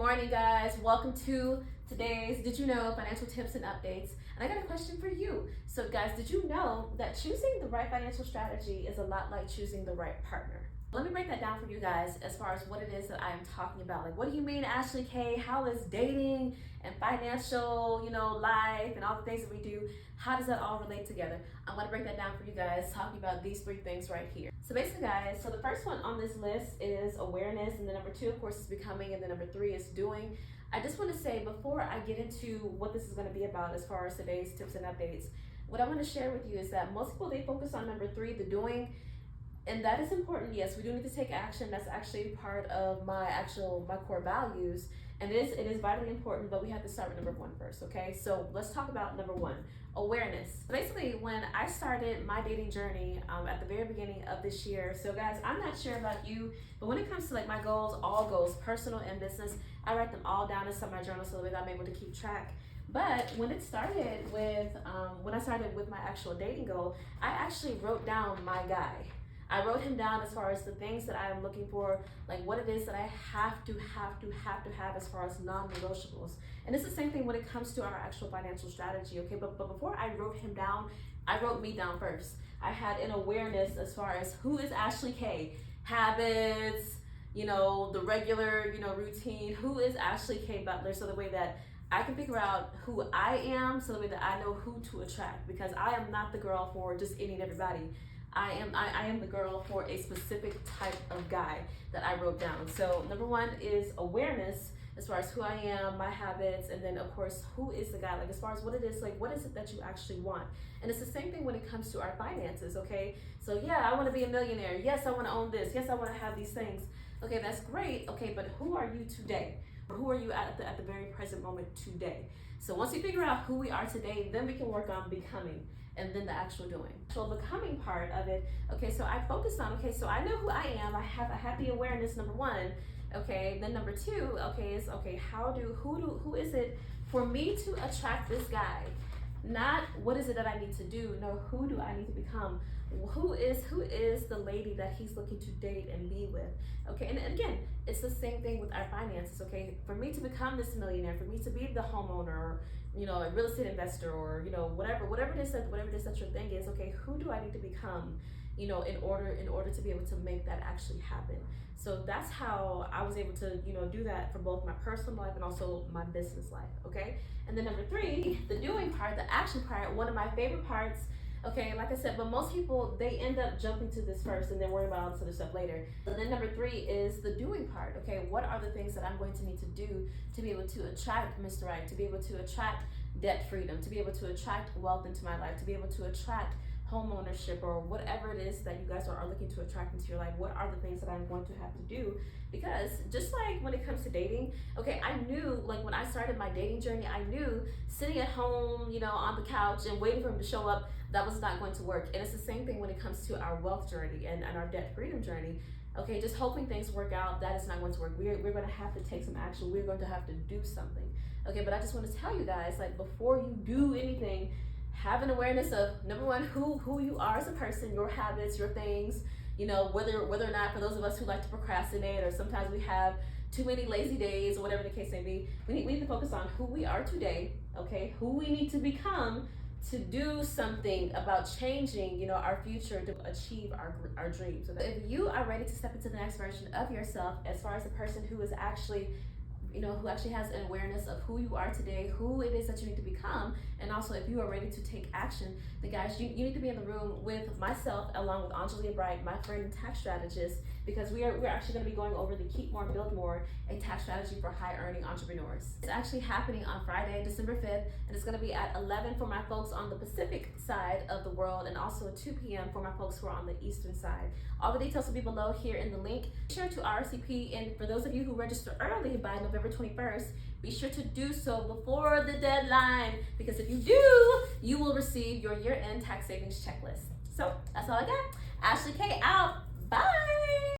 morning, guys. Welcome to today's Did You Know Financial Tips and Updates. And I got a question for you. So guys, did you know that choosing the right financial strategy is a lot like choosing the right partner? Let me break that down for you guys as far as what it is that I am talking about. Like, what do you mean, Ashley K? How is dating and financial, life and all the things that we do, how does that all relate together? I'm gonna break that down for you guys, talking about these three things right here. So basically, guys, so the first one on this list is awareness, and then number two, of course, is becoming, and then number three is doing. I just want to say, before I get into what this is going to be about as far as today's tips and updates, what I want to share with you is that most people, they focus on number three, the doing, and that is important. Yes, we do need to take action. That's actually part of my core values, and it is vitally important, but we have to start with number one first, okay? So let's talk about number one, awareness. Basically, when I started my dating journey at the very beginning of this year, so guys, I'm not sure about you, but when it comes to like my goals, all goals, personal and business, I write them all down inside my journal so that I'm able to keep track. But when it started with, when I started with my actual dating goal, I actually wrote down my guy. I wrote him down as far as the things that I am looking for, like what it is that I have to have as far as non-negotiables. And it's the same thing when it comes to our actual financial strategy, okay? But before I wrote him down, I wrote me down first. I had an awareness as far as who is Ashley K, habits, the regular, routine, who is Ashley K Butler, so the way that I can figure out who I am, so the way that I know who to attract, because I am not the girl for just any and everybody. I am the girl for a specific type of guy that I wrote down. So number one is awareness as far as who I am, my habits, and then of course, who is the guy, like as far as what it is, like what is it that you actually want? And it's the same thing when it comes to our finances, okay? So yeah, I want to be a millionaire. Yes, I want to own this. Yes, I want to have these things. Okay, that's great. Okay, but who are you today? Or who are you at the very present moment today? So once we figure out who we are today, then we can work on becoming, and then the actual doing. So becoming part of it, okay, so I focused on, okay, so I know who I am, I have the awareness, number one, okay, then number two, okay, is, okay, who is it for me to attract this guy? Not what is it that I need to do, no, who do I need to become? Who is the lady that he's looking to date and be with? Okay, and again, it's the same thing with our finances, okay? For me to become this millionaire, for me to be the homeowner, or a real estate investor, or whatever it is that your thing is, okay, who do I need to become, in order to be able to make that actually happen? So that's how I was able to, do that for both my personal life and also my business life, okay? And then number three, the doing part, the action part, one of my favorite parts. Okay, like I said, but most people, they end up jumping to this first and then worry about all this other stuff later. And then number three is the doing part. Okay, what are the things that I'm going to need to do to be able to attract Mr. Right, to be able to attract debt freedom, to be able to attract wealth into my life, to be able to attract home ownership, or whatever it is that you guys are looking to attract into your life? What are the things that I'm going to have to do? Because just like when it comes to dating, okay, I knew, like when I started my dating journey, I knew sitting at home, on the couch and waiting for him to show up, that was not going to work. And it's the same thing when it comes to our wealth journey and our debt freedom journey. Okay, just hoping things work out, that is not going to work. We're going to have to take some action. We're going to have to do something. Okay, but I just want to tell you guys, like before you do anything, have an awareness of, number one, who you are as a person, your habits, your things, whether or not, for those of us who like to procrastinate, or sometimes we have too many lazy days, or whatever the case may be, we need to focus on who we are today, okay, who we need to become to do something about changing, our future to achieve our dreams. So if you are ready to step into the next version of yourself, as far as the person who is actually who actually has an awareness of who you are today, who it is that you need to become, and also if you are ready to take action, then guys, you need to be in the room with myself, along with Ahngelea Bright, my friend and tax strategist, because we're actually going to be going over the Keep More, Build More, a tax strategy for high-earning entrepreneurs. It's actually happening on Friday, December 5th, and it's going to be at 11 for my folks on the Pacific side of the world, and also 2 p.m. for my folks who are on the Eastern side. All the details will be below here in the link. Be sure to RSVP, and for those of you who register early by November 21st, be sure to do so before the deadline, because if you do, you will receive your year-end tax savings checklist. So that's all I got. Ashley K out. Bye.